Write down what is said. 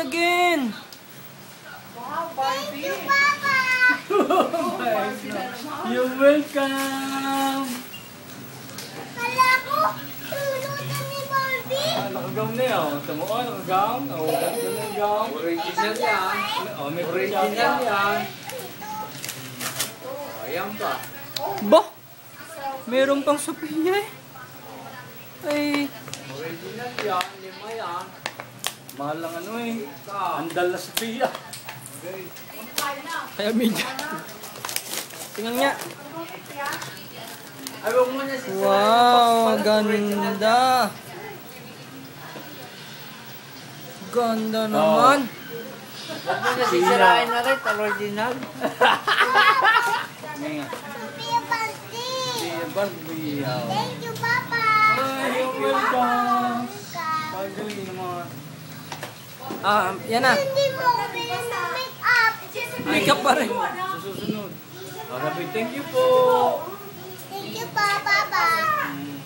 again. Wow, Barbie. Thank you, Papa. You're welcome. Kala ko, tulutan ni Barbie. Nakagam na yun. Tamo ko, nakagam. Ganda na yung gam. Original yan. May Original yan. Ayan pa. Bah! Meron pang Sophia eh. Ay, Original yan. Lima yan. mahal lang ano eh. Andal na Sophia. Kaya medyo. Tingnan nga. Ay, huwag mo na si Wow, ganda. Ganda naman. Huwag mo na sisirain na rin. Original. Ngayon. Sophia Barbie. Si Barbie. Thank you, Papa. Ay, you're welcome. Pagaling naman. Yan na. Hindi mo ako bilang ng make-up. Makeup pa rin. Susunod. Sabi, thank you po. Thank you, Papa. Mm.